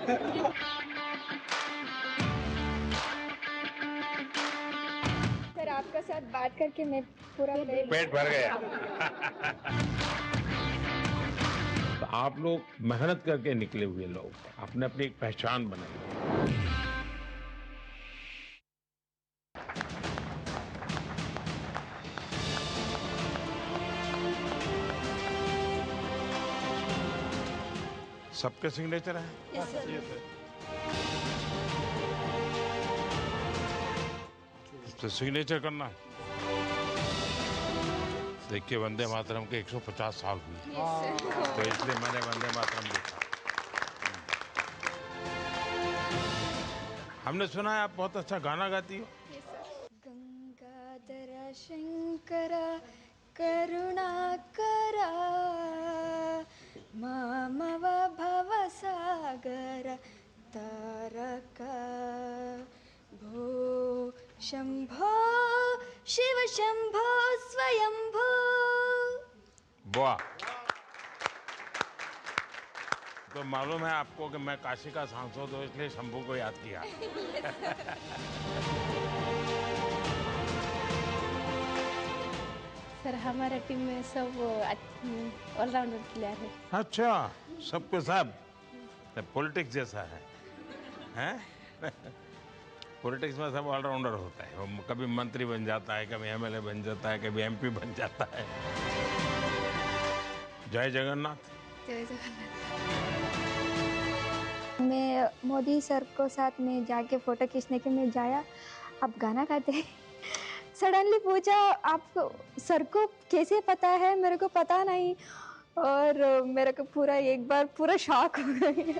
Sir आपका साथ बात करके मैं पूरा पेट भर गया। तो आप लोग मेहनत करके निकले हुए लोग, आपने अपनी एक पहचान बनाई। सबके सिग्नेचर हैं? Yes sir. तो सिग्नेचर करना है। देखिए वंदे मातरम के 150 साल हुए, तो इसलिए मैंने वंदे मातरम लिखा। हमने सुना है आप बहुत अच्छा गाना गाती हो। गंगाधर शंकर करुणाकरा मामव भवसागर तारका भो शंभो शिव शंभो स्वयंभो। वाह! तो मालूम है आपको कि मैं काशी का सांसद हूँ, इसलिए शंभू को याद किया। सर हमारा टीम में सब ऑलराउंडर प्लेयर है। अच्छा, सबके सब पॉलिटिक्स जैसा है, हैं? पॉलिटिक्स में सब ऑलराउंडर होता है। वो कभी मंत्री बन जाता है, कभी एमएलए बन जाता है, कभी एमपी बन जाता है। जय जगन्नाथ। जय जगन्नाथ। मैं मोदी सर को साथ में जाके फोटो खींचने के में जाया, आप गाना गाते हैं। सडनली पूछा आपको सर को कैसे पता है, मेरे को पता नहीं, और मेरे को पूरा एक बार पूरा शॉक हो गई।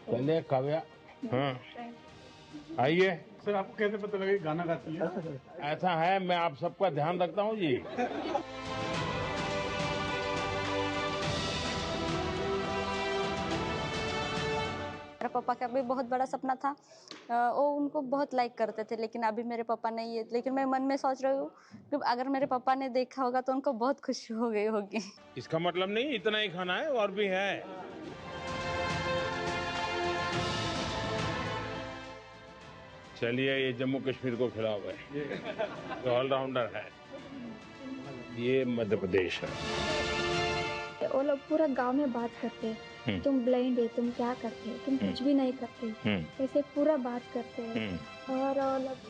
चलिए काव्या, हाँ आइए। सर आपको कैसे पता लगा कि गाना गाती है? ऐसा है, मैं आप सबका ध्यान रखता हूँ जी। मेरे पापा का भी बहुत बड़ा सपना था, वो उनको बहुत लाइक करते थे, लेकिन अभी मेरे पापा नहीं है। लेकिन मैं मन में सोच रही हूँ कि अगर मेरे पापा ने देखा होगा तो उनको बहुत खुशी हो गई होगी। इसका मतलब नहीं इतना ही खाना है, और भी है। चलिए ये जम्मू कश्मीर को खिलाओ गए, तो ऑलराउंडर है। ये मध्य प्रदेश है। वो लोग पूरा गांव में बात करते हैं, तुम ब्लाइंड है, तुम क्या करते हो, तुम कुछ भी नहीं करते, ऐसे पूरा बात करते हैं। और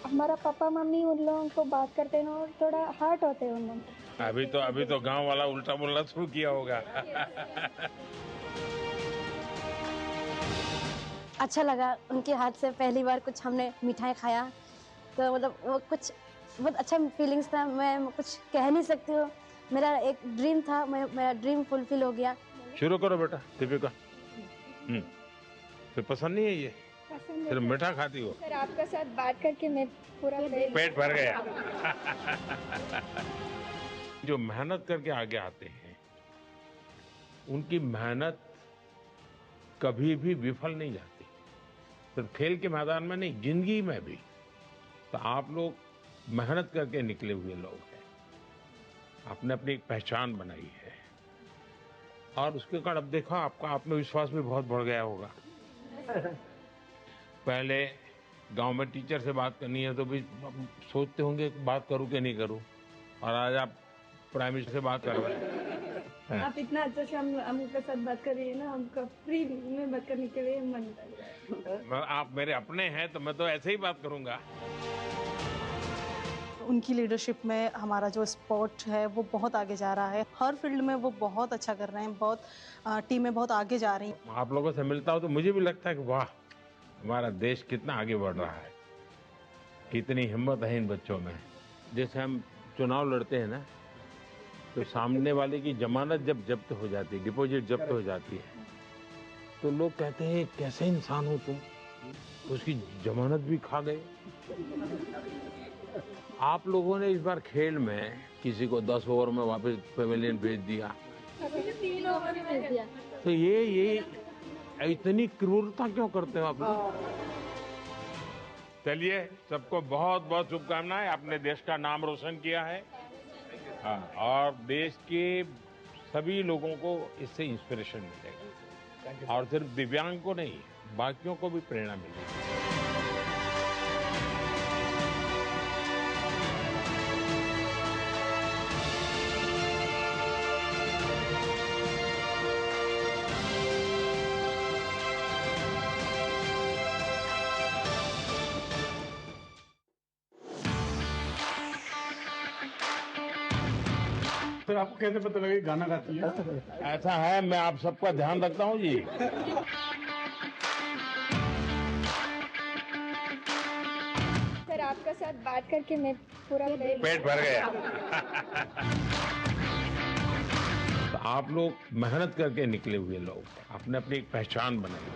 हमारा पापा मम्मी उन लोगों को बात करते हैं और थोड़ा हार्ट होते हैं उन लोग। अभी तो गांव वाला उल्टा बोलना शुरू किया होगा। अच्छा लगा उनके हाथ से पहली बार कुछ हमने मिठाई खाया, तो मतलब वो कुछ बहुत अच्छा फीलिंग्स था। मैं कुछ कह नहीं सकती हूँ, मेरा एक ड्रीम था, मेरा ड्रीम फुलफिल हो गया। शुरू करो बेटा दीपिका। फिर पसंद नहीं है ये, सिर्फ मीठा खाती हो। सर आपका साथ बात करके मैं पूरा पेट भर गया। जो मेहनत करके आगे आते हैं, उनकी मेहनत कभी भी विफल नहीं जाती, सिर्फ खेल के मैदान में नहीं, जिंदगी में भी। तो आप लोग मेहनत करके निकले हुए लोग हैं, आपने अपनी एक पहचान बनाई है, और उसके कारण अब देखो आपका आत्मविश्वास भी बहुत बढ़ गया होगा। पहले गांव में टीचर से बात करनी है तो भी सोचते होंगे बात करूं कि नहीं करूं, और आज आप प्राइम मिनिस्टर से बात कर रहे हैं। आप इतना अच्छा से हमके साथ बात कर रही है ना, हमको फ्री में बात करने के लिए मन लग रहा है। आप मेरे अपने हैं तो मैं तो ऐसे ही बात करूंगा। उनकी लीडरशिप में हमारा जो स्पोर्ट है वो बहुत आगे जा रहा है, हर फील्ड में वो बहुत अच्छा कर रहे हैं, बहुत टीमें बहुत आगे जा रही हैं। आप लोगों से मिलता हूं तो मुझे भी लगता है कि वाह, हमारा देश कितना आगे बढ़ रहा है, कितनी हिम्मत है इन बच्चों में। जैसे हम चुनाव लड़ते हैं ना, तो सामने वाले की जमानत जब जब्त हो जाती है, डिपॉजिट जब्त हो जाती है, तो लोग कहते हैं कैसे इंसान हो तुम, उसकी जमानत भी खा गए। आप लोगों ने इस बार खेल में किसी को 10 ओवर में वापस पेविलियन भेज दिया, 3 ओवर में भेज दिया। तो ये इतनी क्रूरता क्यों करते हो आप लोग? चलिए सबको बहुत बहुत शुभकामनाएं, आपने देश का नाम रोशन किया है। हाँ, और देश के सभी लोगों को इससे इंस्पिरेशन मिलेगा और सिर्फ दिव्यांग को नहीं, बाकियों को भी प्रेरणा मिलेगी। सर आपको कैसे पता लगा कि गाना गाती है? ऐसा है, मैं आप सबका ध्यान रखता हूँ जी। सर आपका साथ बात करके मैं पूरा पेट भर गया। तो आप लोग मेहनत करके निकले हुए लोग, आपने अपनी एक पहचान बनाई।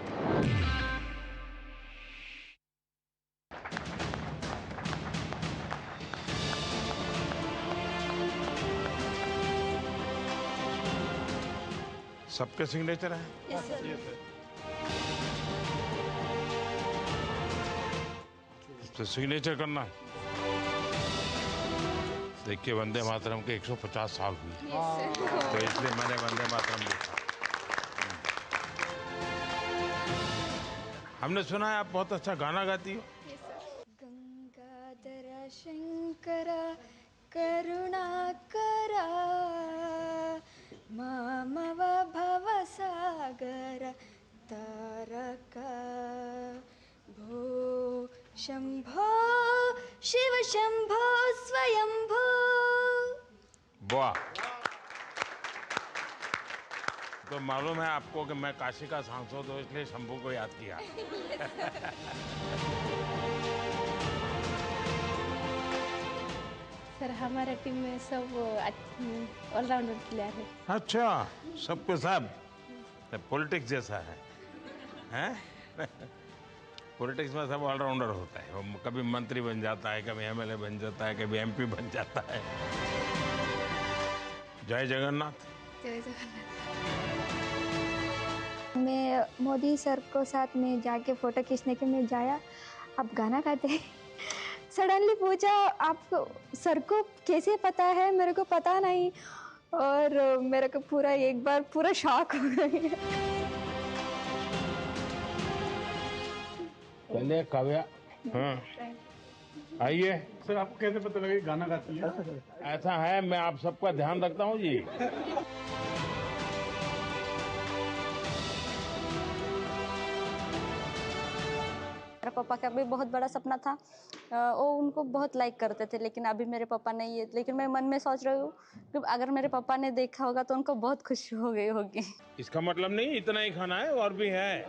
सबके सिग्नेचर हैं? तो सिग्नेचर करना है। देखिए, वंदे मातरम के 150 साल हुए, तो इसलिए मैंने वंदे मातरम लिखा। हमने सुना है आप बहुत अच्छा गाना गाती हो। गंगाधर शंकर करुणाकरा मामव भवसागर तारका भो शंभो शिव शंभो स्वयंभो। वाह! तो मालूम है आपको कि मैं काशी का सांसद हूँ, इसलिए शंभू को याद किया। सर हमारा टीम में सब ऑलराउंडर प्लेयर है। अच्छा, सबके सब पॉलिटिक्स जैसा है, हैं? पॉलिटिक्स में सब ऑलराउंडर होता है। वो कभी मंत्री बन जाता है, कभी एमएलए बन जाता है, कभी एमपी बन जाता है। जय जगन्नाथ। जय जगन्नाथ। मैं मोदी सर को साथ में जाके फोटो खींचने के मैं जाया, आप गाना गाते सडनली पूछा आपको सर को कैसे पता है, मेरे को पता नहीं, और मेरे को पूरा एक बार पूरा शॉक हो गई। चलिए काव्या, हाँ आइए। सर आपको कैसे पता लगा कि गाना गाती है? ऐसा है, मैं आप सबका ध्यान रखता हूँ जी। मेरे पापा का भी बहुत बड़ा सपना था, वो उनको बहुत लाइक करते थे, लेकिन अभी मेरे पापा नहीं है। लेकिन मैं मन में सोच रही हूँ कि अगर मेरे पापा ने देखा होगा तो उनको बहुत खुशी हो गई होगी। इसका मतलब नहीं इतना ही खाना है, और भी है।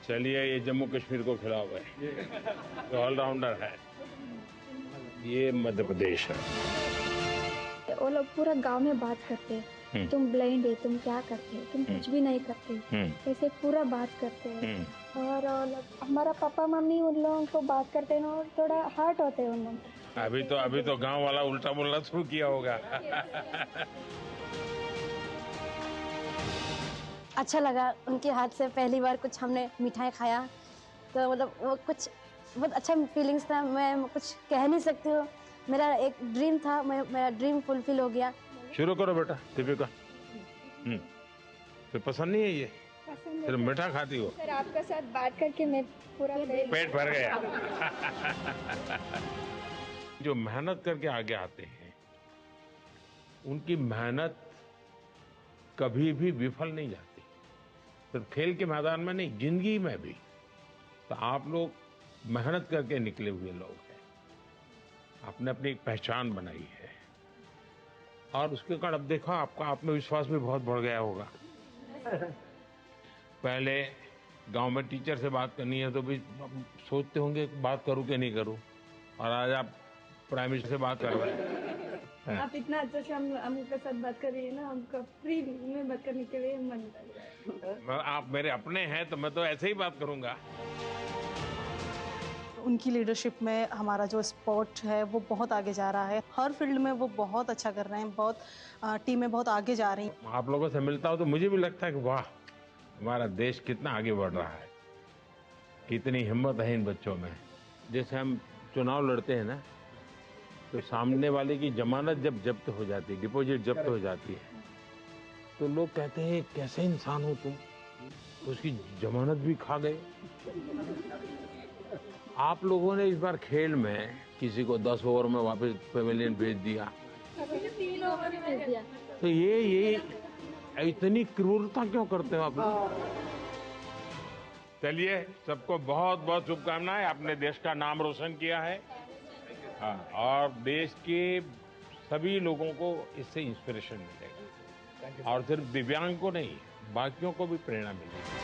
चलिए, ये जम्मू कश्मीर को खिला हुआ है, तो ऑलराउंडर है। ये मध्य प्रदेश है। वो लोग पूरा गांव में बात करते हैं, तुम ब्लाइंड है, तुम क्या करते हो, तुम कुछ भी नहीं करते, ऐसे पूरा बात करते हैं। और हमारा पापा मम्मी उन लोगों को बात करते हैं और थोड़ा हार्ट होते हैं उन लोग। अभी तो गांव वाला उल्टा बोलना शुरू किया होगा। अच्छा लगा, उनके हाथ से पहली बार कुछ हमने मिठाई खाया, तो मतलब वो कुछ बहुत अच्छा फीलिंग्स था। मैं कुछ कह नहीं सकती हूँ। मेरा एक ड्रीम था, मेरा ड्रीम फुलफिल हो गया। शुरू करो बेटा, दीपिका। तो पसंद नहीं है ये? सिर्फ मीठा खाती हो? सर आपका साथ बात करके मैं पूरा पेट भर गया। जो मेहनत करके आगे आते हैं, उनकी मेहनत कभी भी विफल नहीं जाती, सिर्फ खेल के मैदान में नहीं, जिंदगी में भी। तो आप लोग मेहनत करके निकले हुए लोग हैं, आपने अपनी एक पहचान बनाई है, और उसके कारण अब देखो आपका आत्मविश्वास भी बहुत बढ़ गया होगा। पहले गांव में टीचर से बात करनी है तो भी सोचते होंगे बात करूं कि नहीं करूं, और आज आप प्राइम मिनिस्टर से बात कर रहे हैं। आप इतना अच्छा से हमके साथ बात कर रही है ना, हमका फ्री में बात करने के लिए मन लग रहा है। आप मेरे अपने हैं तो मैं तो ऐसे ही बात करूंगा। उनकी लीडरशिप में हमारा जो स्पोर्ट है वो बहुत आगे जा रहा है। हर फील्ड में वो बहुत अच्छा कर रहे हैं, बहुत टीमें बहुत आगे जा रही हैं। आप लोगों से मिलता हूं तो मुझे भी लगता है कि वाह, हमारा देश कितना आगे बढ़ रहा है, कितनी हिम्मत है इन बच्चों में। जैसे हम चुनाव लड़ते हैं ना, तो सामने वाले की जमानत जब जब्त हो जाती है, डिपॉजिट जब्त हो जाती है, तो लोग कहते हैं कैसे इंसान हो तुम, तो उसकी जमानत भी खा गए। आप लोगों ने इस बार खेल में किसी को 10 ओवर में वापस पेविलियन भेज दिया, 3 ओवर में भेज दिया। तो ये इतनी क्रूरता क्यों करते हो आप लोग? चलिए, सबको बहुत बहुत शुभकामनाएं। आपने देश का नाम रोशन किया है। हाँ, और देश के सभी लोगों को इससे इंस्पिरेशन मिलेगा, और सिर्फ दिव्यांग को नहीं, बाकियों को भी प्रेरणा मिलेगी।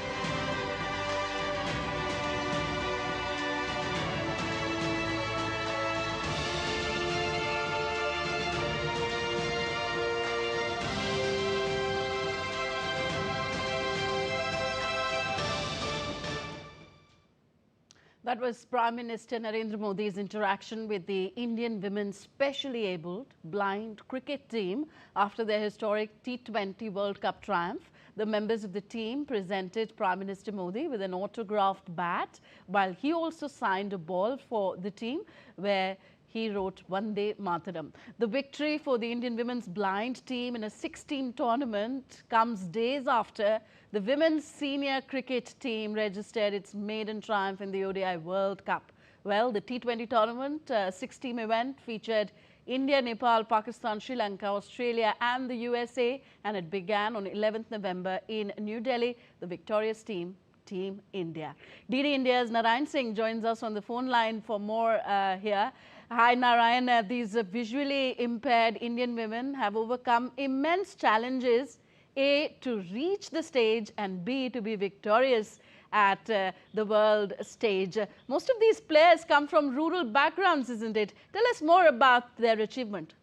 That was Prime Minister Narendra Modi's interaction with the Indian women's specially abled blind cricket team after their historic T20 World Cup triumph. The members of the team presented Prime Minister Modi with an autographed bat, while he also signed a ball for the team where he wrote Vande Mataram. The victory for the Indian women's blind team in a 6-team tournament comes days after the women's senior cricket team registered its maiden triumph in the ODI World Cup. Well, the T20 tournament 6-team event featured India, Nepal, Pakistan, Sri Lanka, Australia and the USA, and it began on 11th November in New Delhi. The victorious team, Team India. DD India's Narayan Singh joins us on the phone line for more here. Hi Narayan, these visually impaired Indian women have overcome immense challenges, A, to reach the stage, and B, to be victorious at the world stage. Most of these players come from rural backgrounds, isn't it? Tell us more about their achievement.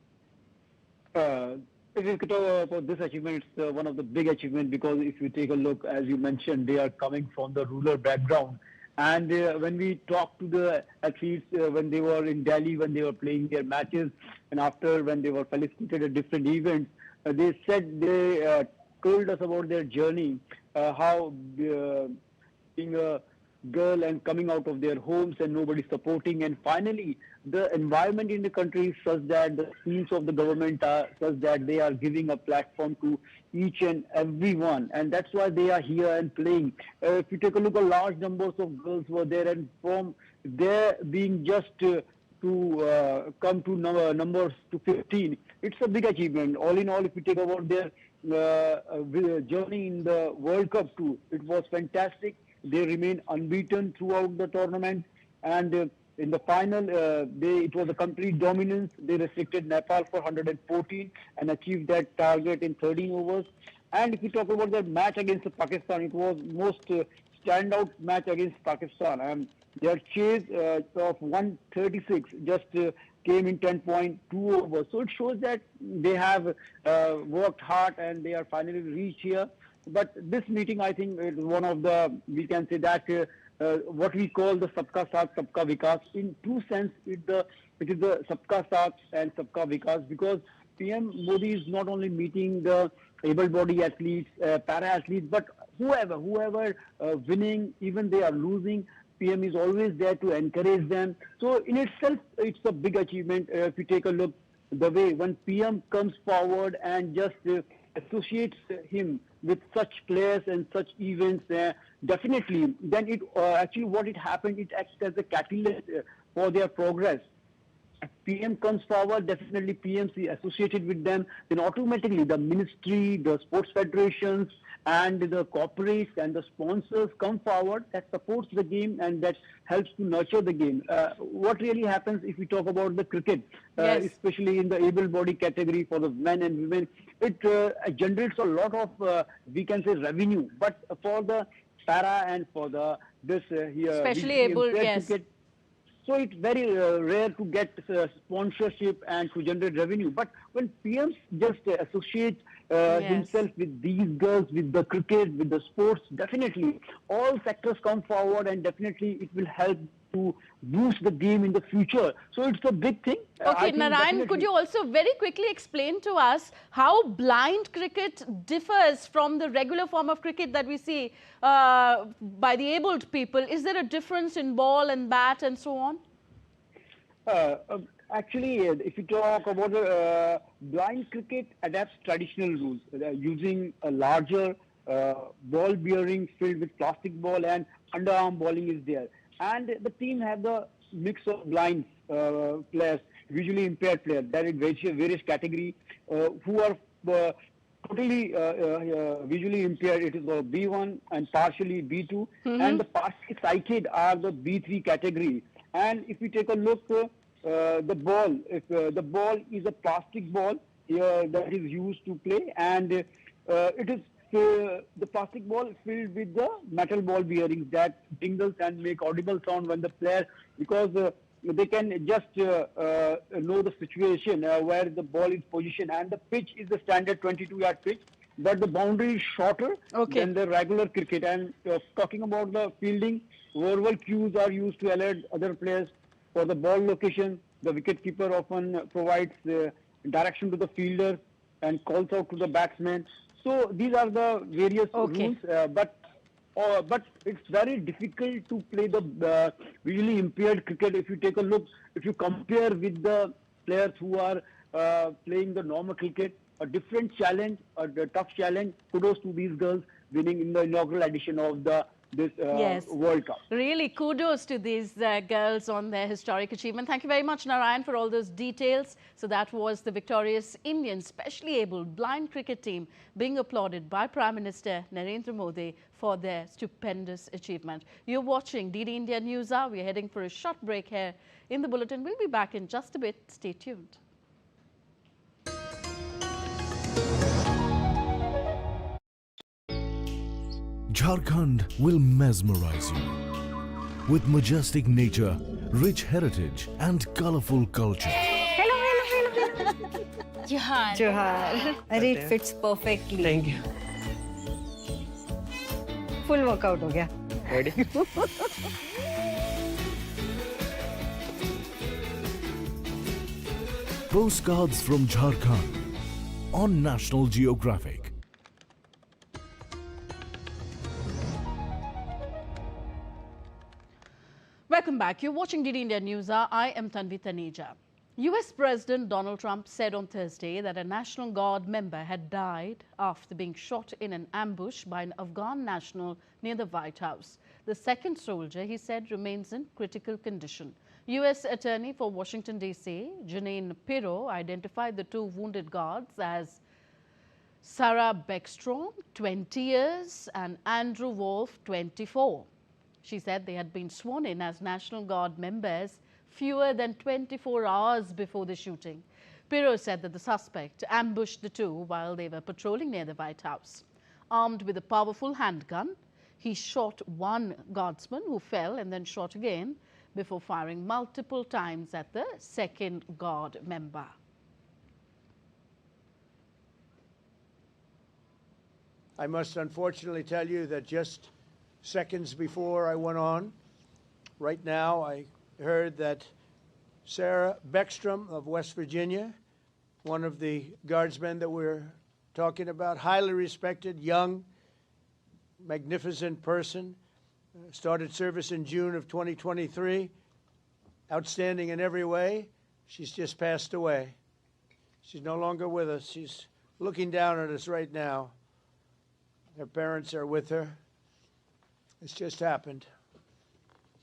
If you talk about this achievement, it's one of the big achievements, because if you take a look, as you mentioned, they are coming from the rural background. And when we talk to the athletes, when they were in Delhi, when they were playing their matches, and after when they were felicitated at different events, they said, they told us about their journey, how being a girl and coming out of their homes and nobody supporting, and finally the environment in the country is such that the schemes of the government are such that they are giving a platform to each and everyone, and that's why they are here and playing. If you take a look, a large numbers of girls were there, and from there being just to come to numbers to 15, it's a big achievement. All in all, if you take about their journey in the World Cup too, it was fantastic. They remained unbeaten throughout the tournament, and in the final, it was a complete dominance. They restricted Nepal for 114 and achieved that target in 13 overs. And if you talk about the match against Pakistan, it was most standout match against Pakistan. And their chase of 136 just came in 10.2 overs. So it shows that they have worked hard and they are finally reached here. But this meeting, I think, is one of the, we can say that what we call the Sabka Saath, Sabka Vikas. In true sense, it is the Sabka Saath and Sabka Vikas, because PM Modi is not only meeting the able-bodied athletes, para-athletes, but whoever winning, even they are losing, PM is always there to encourage them. So in itself, it's a big achievement. If you take a look, the way when PM comes forward and just associates him with such players and such events, definitely, then it actually what it happened, it acts as a catalyst for their progress. If PM comes forward, definitely PMC associated with them, then automatically the ministry, the sports federations, and the corporates and the sponsors come forward that supports the game and that helps to nurture the game. What really happens if we talk about the cricket, Yes. especially in the able-bodied category for the men and women, it generates a lot of, we can say, revenue. But for the para and for the here, Especially we able, impaired yes. cricket, so it's very rare to get sponsorship and to generate revenue. But when PM just associates himself with these girls, with the cricket, with the sports, definitely all sectors come forward, and definitely it will help to boost the game in the future. So it's a big thing. Okay, Narayan, could you also very quickly explain to us how blind cricket differs from the regular form of cricket that we see by the abled people? Is there a difference in ball and bat and so on? Actually, if you talk about blind cricket adapts traditional rules using a larger ball bearing filled with plastic ball and underarm bowling is there. And the team have the mix of blind players, visually impaired players, that is various category who are totally visually impaired. It is B1 and partially B2, and the partially sighted are the B3 category. And if you take a look, the ball, if the ball is a plastic ball that is used to play, and it is the plastic ball filled with the metal ball bearings that jingles and make audible sound when the player, because they can just know the situation where the ball is positioned, and the pitch is the standard 22-yard pitch, but the boundary is shorter than the regular cricket. And talking about the fielding, verbal cues are used to alert other players for the ball location. The wicketkeeper often provides direction to the fielder and calls out to the batsman. So these are the various rules, but it's very difficult to play the visually impaired cricket. If you take a look, if you compare with the players who are playing the normal cricket, a different challenge, a tough challenge. Kudos to these girls winning in the inaugural edition of this World Cup. Really, kudos to these girls on their historic achievement. Thank you very much, Narayan, for all those details. So that was the victorious Indian specially abled blind cricket team being applauded by Prime Minister Narendra Modi for their stupendous achievement. You're watching DD India Newshour. We're heading for a short break here in the bulletin. We'll be back in just a bit. Stay tuned. Jharkhand will mesmerize you with majestic nature, rich heritage and colorful culture. Hello. Johar. It fits perfectly. Thank you. Full workout ho gaya. Ready? Postcards from Jharkhand on National Geographic. Welcome back. You're watching DD India Newshour. I am Tanvi Taneja. US President Donald Trump said on Thursday that a National Guard member had died after being shot in an ambush by an Afghan national near the White House. The second soldier, he said, remains in critical condition. US Attorney for Washington, D.C., Janine Pirro, identified the two wounded guards as Sarah Beckstrom, 20 years, and Andrew Wolf, 24. She said they had been sworn in as National Guard members fewer than 24 hours before the shooting. Pirro said that the suspect ambushed the two while they were patrolling near the White House. Armed with a powerful handgun, he shot one guardsman who fell and then shot again before firing multiple times at the second Guard member. I must unfortunately tell you that just seconds before I went on, right now I heard that Sarah Beckstrom of West Virginia, one of the guardsmen that we're talking about, highly respected, young, magnificent person, started service in June of 2023, outstanding in every way. She's just passed away. She's no longer with us. She's looking down at us right now. Her parents are with her. It's just happened.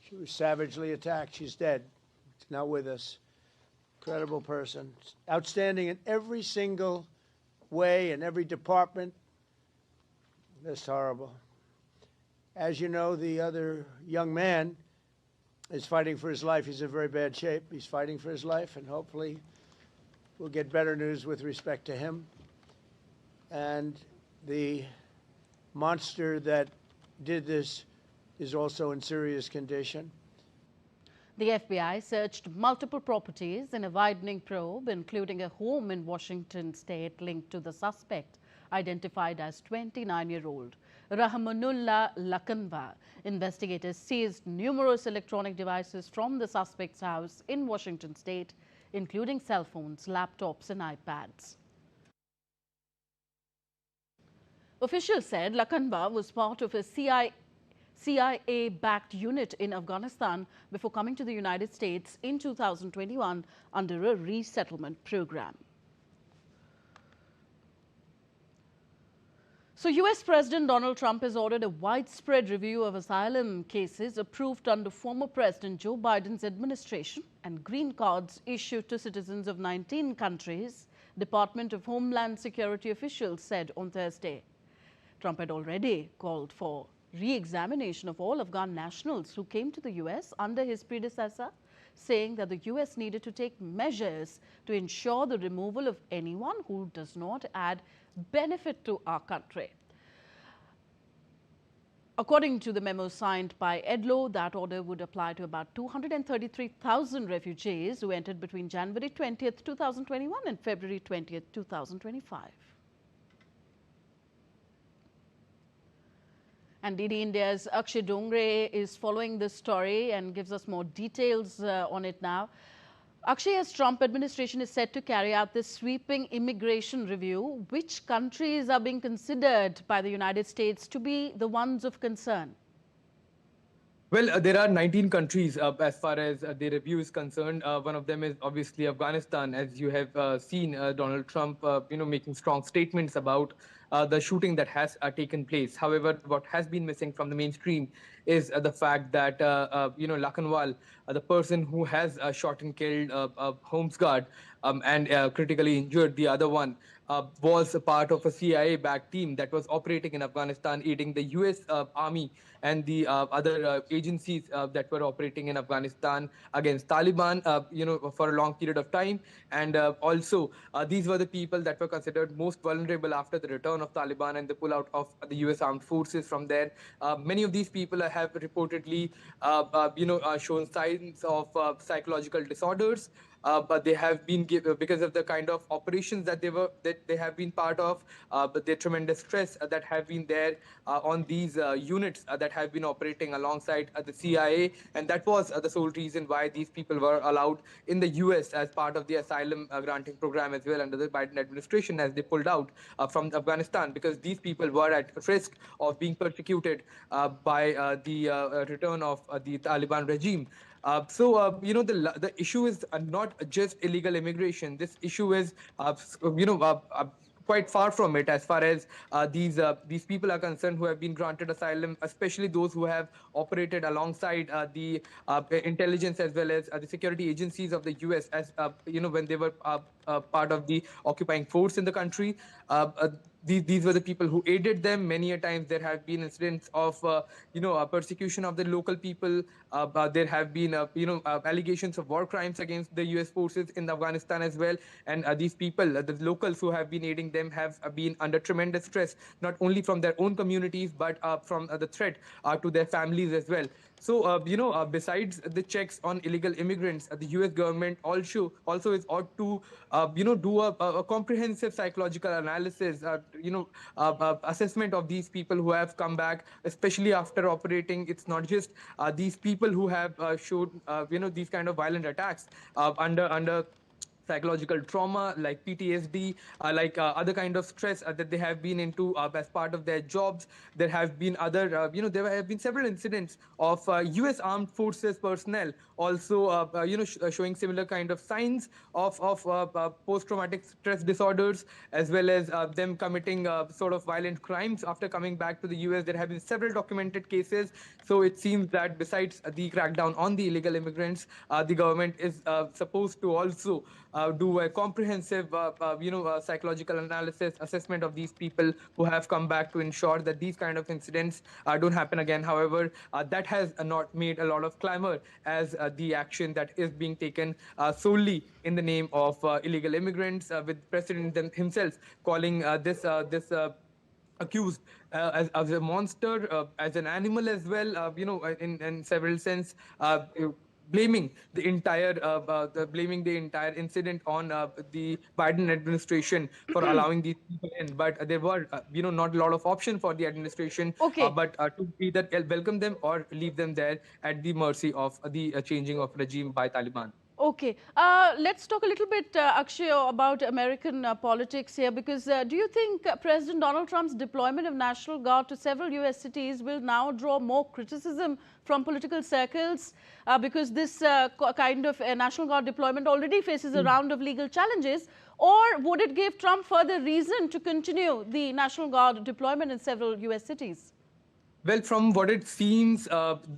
She was savagely attacked. She's dead. She's not with us. Incredible person. Outstanding in every single way, in every department. That's horrible. As you know, the other young man is fighting for his life. He's in very bad shape. He's fighting for his life, and hopefully we'll get better news with respect to him. And the monster that did this is also in serious condition. The FBI searched multiple properties in a widening probe, including a home in Washington state linked to the suspect, identified as 29-year-old Rahmanullah Lakanva. Investigators seized numerous electronic devices from the suspect's house in Washington state, including cell phones, laptops and iPads. Officials said Lakanva was part of a CIA CIA-backed unit in Afghanistan before coming to the United States in 2021 under a resettlement program. So, US President Donald Trump has ordered a widespread review of asylum cases approved under former President Joe Biden's administration and green cards issued to citizens of 19 countries, Department of Homeland Security officials said on Thursday. Trump had already called for re-examination of all Afghan nationals who came to the US under his predecessor, saying that the US needed to take measures to ensure the removal of anyone who does not add benefit to our country. According to the memo signed by EDLO, that order would apply to about 233,000 refugees who entered between January 20th, 2021 and February 20th, 2025. And DD India's Akshay Dongre is following this story and gives us more details on it now. Akshay, as Trump administration is set to carry out this sweeping immigration review, which countries are being considered by the United States to be the ones of concern? Well, there are 19 countries as far as the review is concerned. One of them is obviously Afghanistan, as you have seen Donald Trump, making strong statements about the shooting that has taken place. However, what has been missing from the mainstream is the fact that, Lakhanwal, the person who has shot and killed Holmes guard and critically injured the other one, was a part of a CIA-backed team that was operating in Afghanistan, aiding the U.S. Army and the other agencies that were operating in Afghanistan against Taliban, for a long period of time. And also, these were the people that were considered most vulnerable after the return of Taliban and the pullout of the U.S. armed forces from there. Many of these people have reportedly, shown signs of psychological disorders. But they have been, because of the kind of operations that they have been part of, but the tremendous stress that have been there on these units that have been operating alongside the CIA, and that was the sole reason why these people were allowed in the US as part of the asylum granting program as well under the Biden administration, as they pulled out from Afghanistan, because these people were at risk of being persecuted by the return of the Taliban regime. The issue is not just illegal immigration. This issue is, quite far from it as far as these people are concerned who have been granted asylum, especially those who have operated alongside the intelligence as well as the security agencies of the U.S. as when they were part of the occupying force in the country. These were the people who aided them. Many a times there have been incidents of, persecution of the local people. There have been, allegations of war crimes against the U.S. forces in Afghanistan as well. And these people, the locals who have been aiding them, have been under tremendous stress, not only from their own communities, but from the threat to their families as well. So, besides the checks on illegal immigrants, the U.S. government also is ought to, do a comprehensive psychological analysis, assessment of these people who have come back, especially after operating. It's not just these people who have showed, these kind of violent attacks under psychological trauma like PTSD, other kind of stress that they have been into as part of their jobs. There have been other, there have been several incidents of U.S. armed forces personnel also, showing similar kind of signs of post-traumatic stress disorders, as well as them committing sort of violent crimes after coming back to the U.S. There have been several documented cases. So it seems that besides the crackdown on the illegal immigrants, the government is supposed to also do a comprehensive, psychological analysis, assessment of these people who have come back to ensure that these kind of incidents don't happen again. However, that has not made a lot of clamor as the action that is being taken solely in the name of illegal immigrants, with President himself calling this accused as a monster, as an animal as well, in several sense. Blaming the entire incident on the Biden administration for allowing these people in, but there were not a lot of option for the administration, but to either welcome them or leave them there at the mercy of the changing of regime by Taliban. Okay, let's talk a little bit, Akshay, about American politics here, because do you think President Donald Trump's deployment of National Guard to several U.S. cities will now draw more criticism from political circles, because this kind of National Guard deployment already faces a round of legal challenges, or would it give Trump further reason to continue the National Guard deployment in several U.S. cities? Well, from what it seems,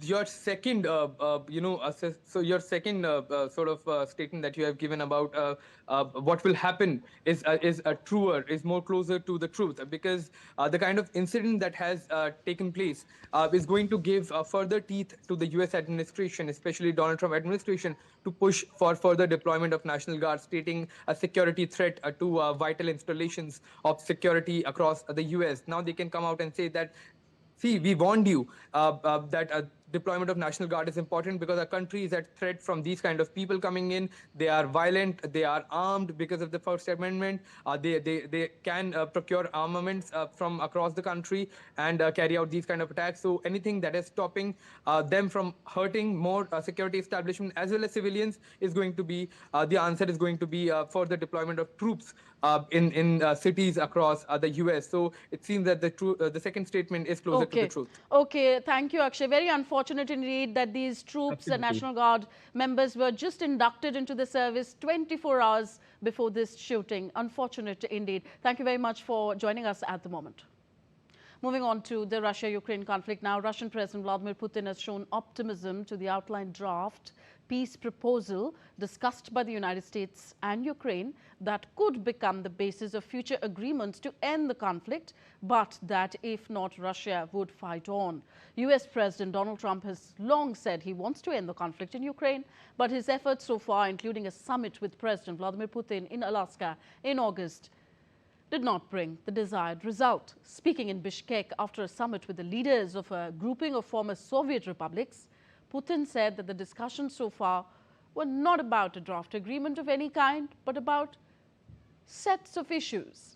your second, so your second sort of statement that you have given about what will happen is truer, is more closer to the truth, because the kind of incident that has taken place is going to give further teeth to the U.S. administration, especially Donald Trump administration, to push for further deployment of National Guard, stating a security threat to vital installations of security across the U.S. Now they can come out and say that, see, we warned you that deployment of National Guard is important because our country is at threat from these kind of people coming in. They are violent, they are armed because of the First Amendment. They can procure armaments from across the country and carry out these kind of attacks. So anything that is stopping them from hurting more security establishment as well as civilians is going to be, the answer is going to be further deployment of troops in cities across the US. So it seems that the second statement is closer to the truth. Okay, thank you, Akshay. Very unfortunate indeed that these troops, the National Guard members, were just inducted into the service 24 hours before this shooting. Unfortunate indeed. Thank you very much for joining us at the moment. Moving on to the Russia-Ukraine conflict now, Russian President Vladimir Putin has shown optimism to the outlined draft peace proposal discussed by the United States and Ukraine that could become the basis of future agreements to end the conflict, but that if not, Russia would fight on. US President Donald Trump has long said he wants to end the conflict in Ukraine, but his efforts so far, including a summit with President Vladimir Putin in Alaska in August, did not bring the desired result. Speaking in Bishkek after a summit with the leaders of a grouping of former Soviet republics, Putin said that the discussions so far were not about a draft agreement of any kind, but about sets of issues.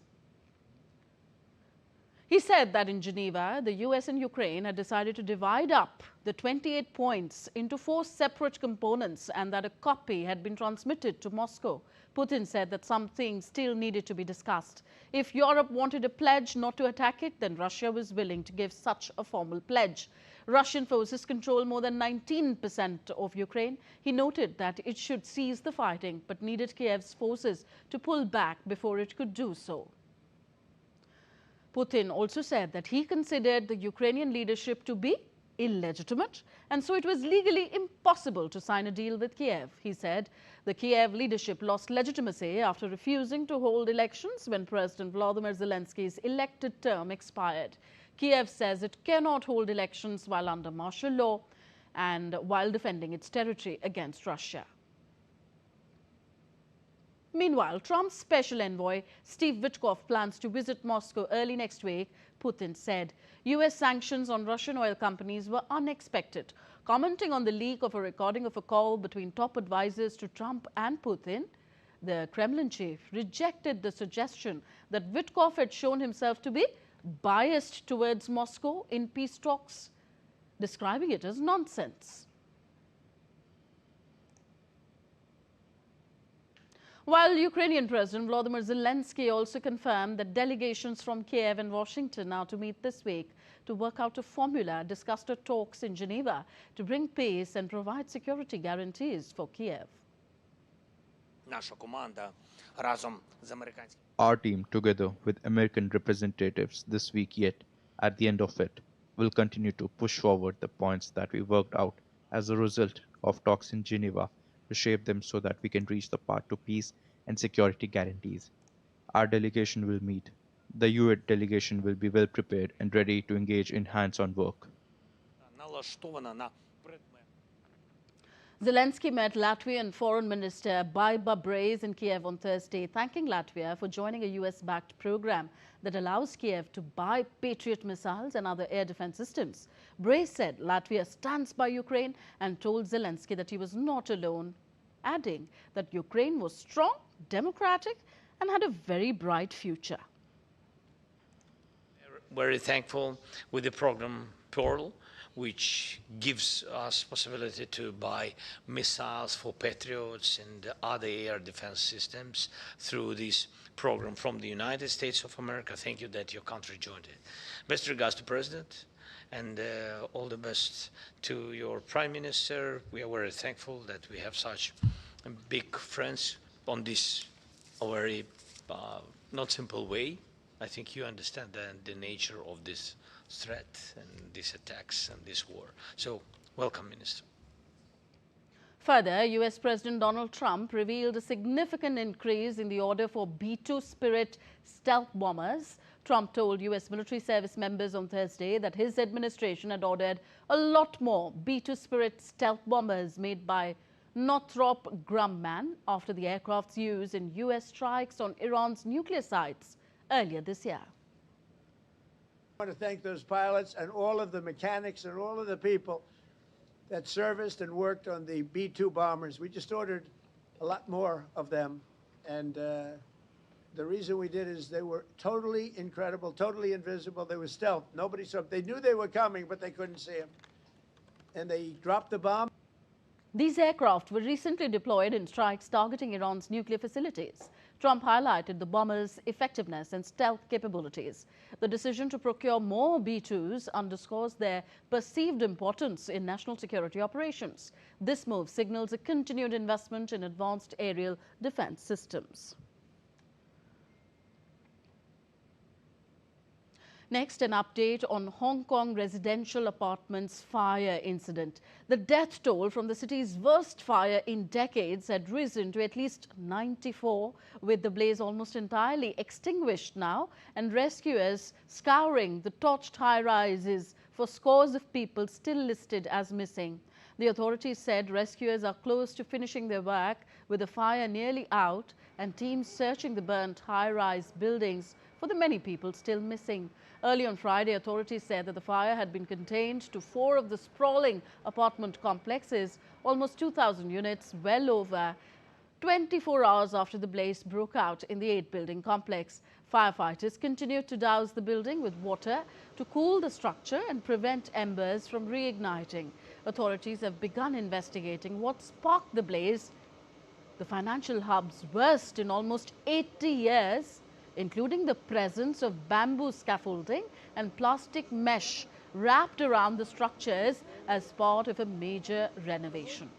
He said that in Geneva, the US and Ukraine had decided to divide up the 28 points into 4 separate components and that a copy had been transmitted to Moscow. Putin said that some things still needed to be discussed. If Europe wanted a pledge not to attack it, then Russia was willing to give such a formal pledge. Russian forces control more than 19% of Ukraine. He noted that it should cease the fighting, but needed Kiev's forces to pull back before it could do so. Putin also said that he considered the Ukrainian leadership to be illegitimate, and so it was legally impossible to sign a deal with Kiev. He said the Kiev leadership lost legitimacy after refusing to hold elections when President Volodymyr Zelensky's elected term expired. Kiev says it cannot hold elections while under martial law and while defending its territory against Russia. Meanwhile, Trump's special envoy, Steve Witkoff, plans to visit Moscow early next week. Putin said US sanctions on Russian oil companies were unexpected. Commenting on the leak of a recording of a call between top advisors to Trump and Putin, the Kremlin chief rejected the suggestion that Witkoff had shown himself to be biased towards Moscow in peace talks, describing it as nonsense. While Ukrainian President Volodymyr Zelenskyy also confirmed that delegations from Kiev and Washington are to meet this week to work out a formula discussed at talks in Geneva to bring peace and provide security guarantees for Kiev. Our team, together with American representatives this week yet, at the end of it, will continue to push forward the points that we worked out as a result of talks in Geneva to shape them so that we can reach the path to peace and security guarantees. Our delegation will meet. The US delegation will be well prepared and ready to engage in hands-on work. Zelenskyy met Latvian Foreign Minister Baiba Braze in Kiev on Thursday, thanking Latvia for joining a US-backed program that allows Kiev to buy Patriot missiles and other air defense systems. Braze said Latvia stands by Ukraine and told Zelenskyy that he was not alone, adding that Ukraine was strong, democratic, and had a very bright future. Very thankful with the program Pearl, which gives us possibility to buy missiles for Patriots and other air defense systems through this program from the United States of America. Thank you that your country joined it. Best regards to President, and all the best to your Prime Minister. We are very thankful that we have such big friends on this very not simple way. I think you understand the nature of this threat and these attacks and this war. So, welcome, Minister. Further, US President Donald Trump revealed a significant increase in the order for B-2 Spirit stealth bombers. Trump told US military service members on Thursday that his administration had ordered a lot more B-2 Spirit stealth bombers made by Northrop Grumman after the aircraft's use in US strikes on Iran's nuclear sites earlier this year. I want to thank those pilots and all of the mechanics and all of the people that serviced and worked on the B-2 bombers. We just ordered a lot more of them, and the reason we did is they were totally incredible, totally invisible. They were stealth. Nobody saw them. They knew they were coming, but they couldn't see them. And they dropped the bomb. These aircraft were recently deployed in strikes targeting Iran's nuclear facilities. Trump highlighted the bombers' effectiveness and stealth capabilities. The decision to procure more B-2s underscores their perceived importance in national security operations. This move signals a continued investment in advanced aerial defense systems. Next, an update on Hong Kong residential apartments fire incident. The death toll from the city's worst fire in decades had risen to at least 94, with the blaze almost entirely extinguished now, and rescuers scouring the torched high-rises for scores of people still listed as missing. The authorities said rescuers are close to finishing their work, with the fire nearly out and teams searching the burnt high-rise buildings for the many people still missing. Early on Friday, authorities said that the fire had been contained to 4 of the sprawling apartment complexes, almost 2,000 units, well over 24 hours after the blaze broke out in the 8-building complex. Firefighters continued to douse the building with water to cool the structure and prevent embers from reigniting. Authorities have begun investigating what sparked the blaze, the financial hub's worst in almost 80 years, including the presence of bamboo scaffolding and plastic mesh wrapped around the structures as part of a major renovation.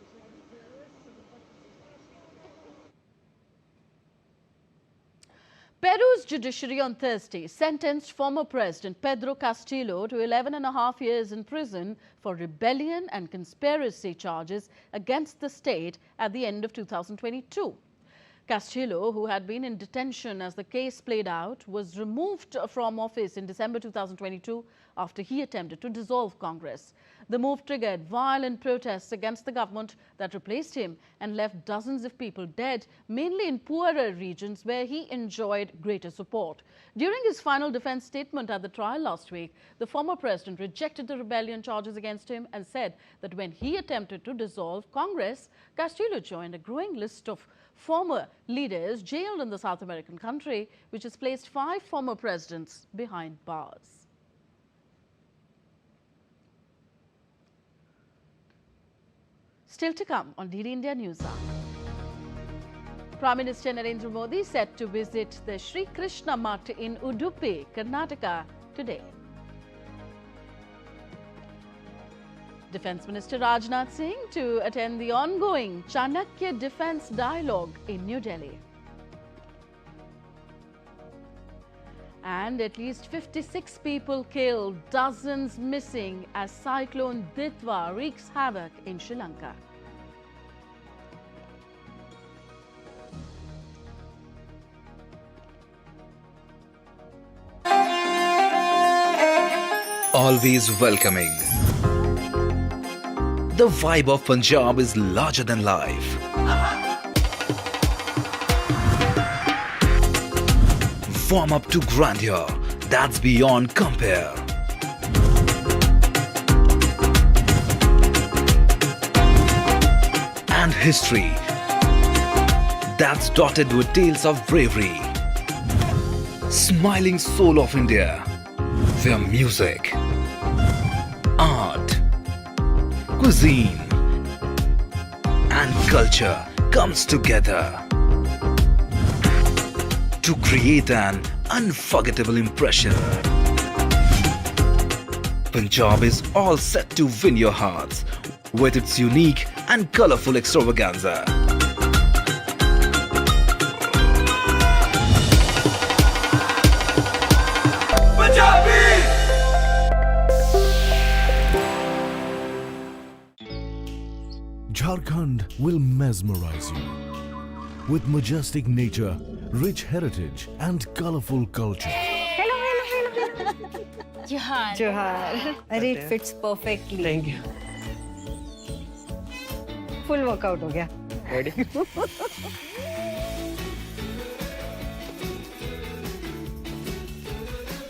Peru's judiciary on Thursday sentenced former President Pedro Castillo to 11.5 years in prison for rebellion and conspiracy charges against the state at the end of 2022. Castillo, who had been in detention as the case played out, was removed from office in December 2022 after he attempted to dissolve Congress. The move triggered violent protests against the government that replaced him and left dozens of people dead, mainly in poorer regions where he enjoyed greater support. During his final defense statement at the trial last week, the former president rejected the rebellion charges against him and said that when he attempted to dissolve Congress, Castillo joined a growing list of former leaders jailed in the South American country, which has placed 5 former presidents behind bars. Still to come on DD India Newshour. Prime Minister Narendra Modi set to visit the Sri Krishna Math in Udupi, Karnataka today. Defence Minister Rajnath Singh to attend the ongoing Chanakya Defence Dialogue in New Delhi. And at least 56 people killed, dozens missing as cyclone Ditwa wreaks havoc in Sri Lanka. Always welcoming. The vibe of Punjab is larger than life. Warm up to grandeur that's beyond compare. And history that's dotted with tales of bravery. Smiling soul of India, where music, art, cuisine and culture comes together to create an unforgettable impression. Punjab is all set to win your hearts with its unique and colorful extravaganza. Jharkhand will mesmerize you with majestic nature, rich heritage and colorful culture. Johar. Johar. It fits perfectly. Thank you. Full workout हो गया. Ready?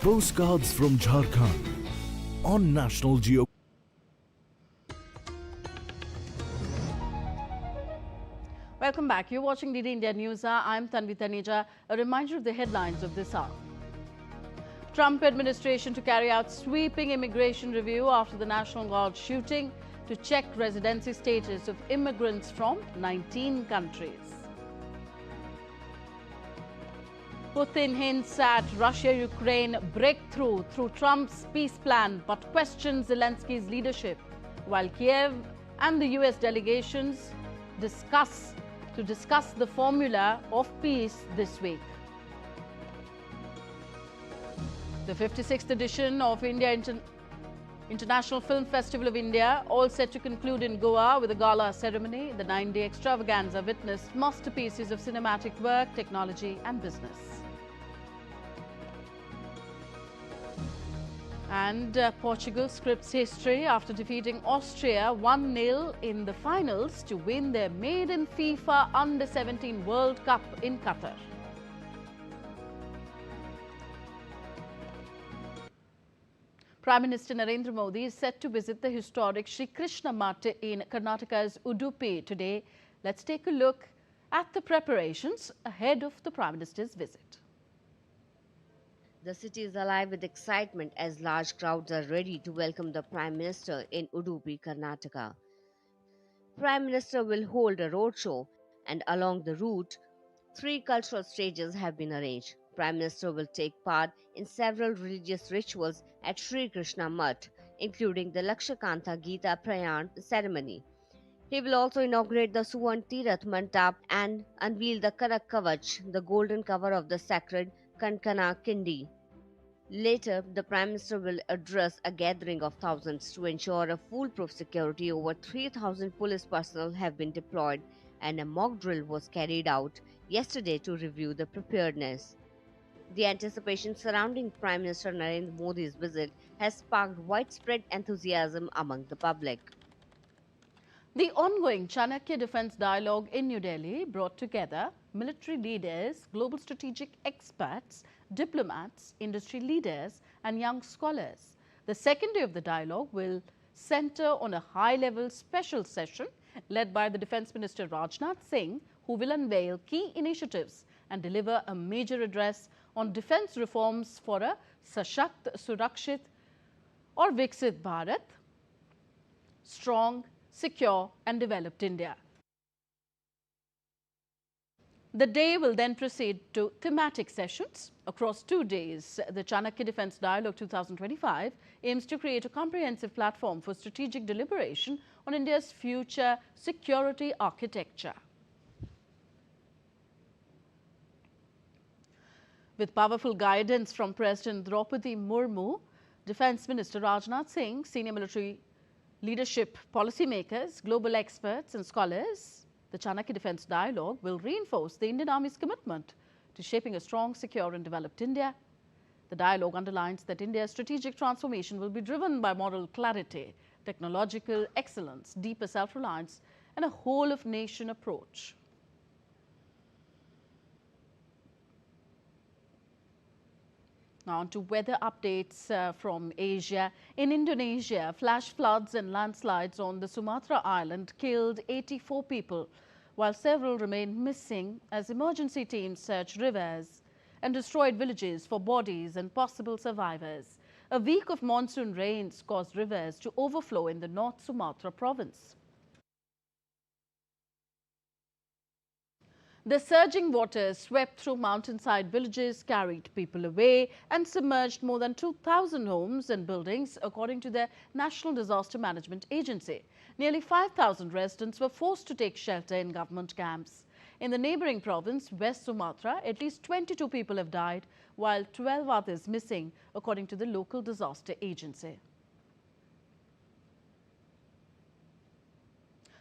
Postcards from Jharkhand on National Geographic. Welcome back. You're watching DD India News Hour. I'm Tanvi Taneja. A reminder of the headlines of this hour. Trump administration to carry out sweeping immigration review after the National Guard shooting to check residency status of immigrants from 19 countries. Putin hints at Russia-Ukraine breakthrough through Trump's peace plan but questions Zelensky's leadership, while Kiev and the US delegations discuss the formula of peace this week. The 56th edition of International Film Festival of India, all set to conclude in Goa with a gala ceremony. The 9-day extravaganza witnessed masterpieces of cinematic work, technology and business. And Portugal scripts history after defeating Austria 1-0 in the finals to win their Maiden FIFA Under-17 World Cup in Qatar. Prime Minister Narendra Modi is set to visit the historic Sri Krishna Math in Karnataka's Udupi today. Let's take a look at the preparations ahead of the Prime Minister's visit. The city is alive with excitement as large crowds are ready to welcome the Prime Minister in Udupi, Karnataka. Prime Minister will hold a roadshow, and along the route, 3 cultural stages have been arranged. Prime Minister will take part in several religious rituals at Sri Krishna Math, including the Lakshakantha Gita Prayan ceremony. He will also inaugurate the Suvan Tirath Mandap and unveil the Kanak Kavach, the golden cover of the sacred Kankana Kindi. Later, the Prime Minister will address a gathering of thousands. To ensure a foolproof security, over 3,000 police personnel have been deployed and a mock drill was carried out yesterday to review the preparedness. The anticipation surrounding Prime Minister Narendra Modi's visit has sparked widespread enthusiasm among the public. The ongoing Chanakya Defence Dialogue in New Delhi brought together military leaders, global strategic experts, diplomats, industry leaders and young scholars. The second day of the dialogue will centre on a high-level special session led by the Defence Minister Rajnath Singh, who will unveil key initiatives and deliver a major address on defence reforms for a Sashakt, Surakshit or Viksit Bharat, strong, secure and developed India. The day will then proceed to thematic sessions. Across 2 days, the Chanakya Defence Dialogue 2025 aims to create a comprehensive platform for strategic deliberation on India's future security architecture. With powerful guidance from President Draupadi Murmu, Defence Minister Rajnath Singh, senior military leadership, policymakers, global experts and scholars, the Chanakya Defence Dialogue will reinforce the Indian Army's commitment to shaping a strong, secure and developed India. The dialogue underlines that India's strategic transformation will be driven by moral clarity, technological excellence, deeper self-reliance and a whole-of-nation approach. Now on to weather updates from Asia. In Indonesia, flash floods and landslides on the Sumatra island killed 84 people, while several remain missing as emergency teams search rivers and destroyed villages for bodies and possible survivors. A week of monsoon rains caused rivers to overflow in the North Sumatra province. The surging waters swept through mountainside villages, carried people away and submerged more than 2,000 homes and buildings, according to the National Disaster Management Agency. Nearly 5,000 residents were forced to take shelter in government camps. In the neighboring province, West Sumatra, at least 22 people have died, while 12 others missing, according to the local disaster agency.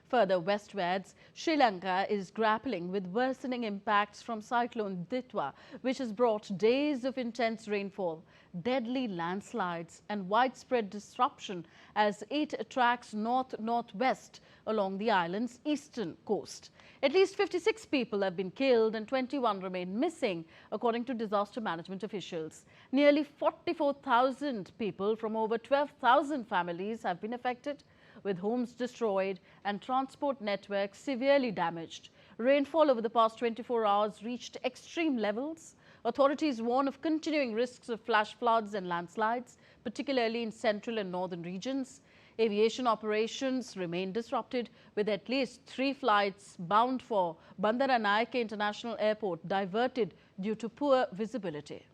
Further westwards, Sri Lanka is grappling with worsening impacts from cyclone Ditwa, which has brought days of intense rainfall, deadly landslides and widespread disruption as it tracks north-northwest along the island's eastern coast. At least 56 people have been killed and 21 remain missing, according to disaster management officials. Nearly 44,000 people from over 12,000 families have been affected, with homes destroyed and transport networks severely damaged. Rainfall over the past 24 hours reached extreme levels. Authorities warn of continuing risks of flash floods and landslides, particularly in central and northern regions. Aviation operations remain disrupted, with at least 3 flights bound for Bandaranaike International Airport diverted due to poor visibility.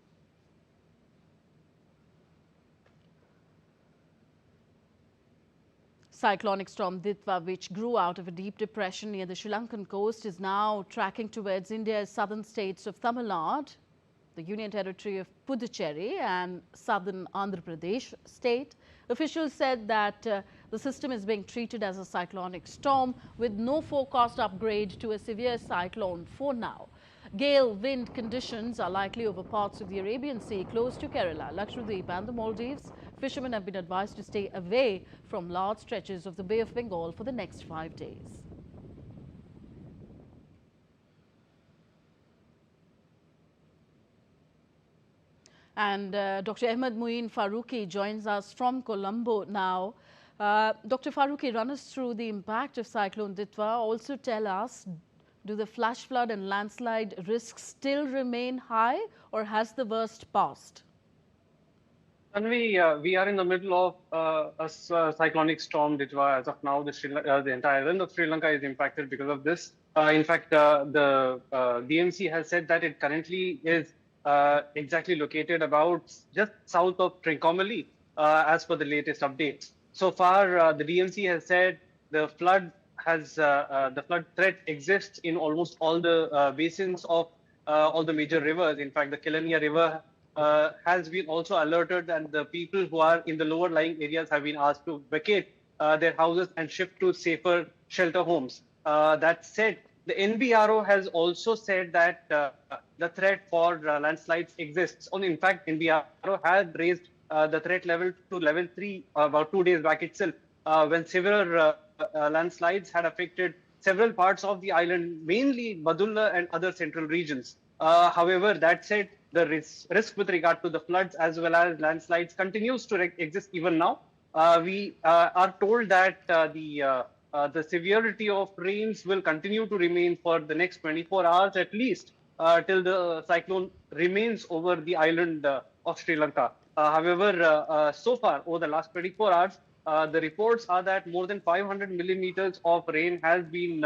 Cyclonic storm Ditwa, which grew out of a deep depression near the Sri Lankan coast, is now tracking towards India's southern states of Tamil Nadu, the Union Territory of Puducherry and southern Andhra Pradesh state. Officials said that the system is being treated as a cyclonic storm with no forecast upgrade to a severe cyclone for now. Gale wind conditions are likely over parts of the Arabian Sea close to Kerala, Lakshadweep and the Maldives. Fishermen have been advised to stay away from large stretches of the Bay of Bengal for the next 5 days. And Dr. Ahmed Muin Faruqi joins us from Colombo now. Dr. Faruqi, run us through the impact of Cyclone Ditwa. Also tell us, do the flash flood and landslide risks still remain high, or has the worst passed? And we are in the middle of a cyclonic storm Ditwa. As of now, the entire island of Sri Lanka is impacted because of this. In fact, the DMC has said that it currently is exactly located about just south of Trincomalee, as per the latest updates. So far, the DMC has said the flood threat exists in almost all the basins of all the major rivers. In fact, the Kelaniya River has been also alerted, and the people who are in the lower lying areas have been asked to vacate their houses and shift to safer shelter homes. That said, the NBRO has also said that the threat for landslides exists. In fact, NBRO had raised the threat level to level 3 about 2 days back itself, when severe landslides had affected several parts of the island, mainly Badulla and other central regions. However, that said, the risk with regard to the floods as well as landslides continues to exist even now. We are told that the severity of rains will continue to remain for the next 24 hours at least, till the cyclone remains over the island of Sri Lanka. However, so far over the last 24 hours, the reports are that more than 500 millimeters of rain has been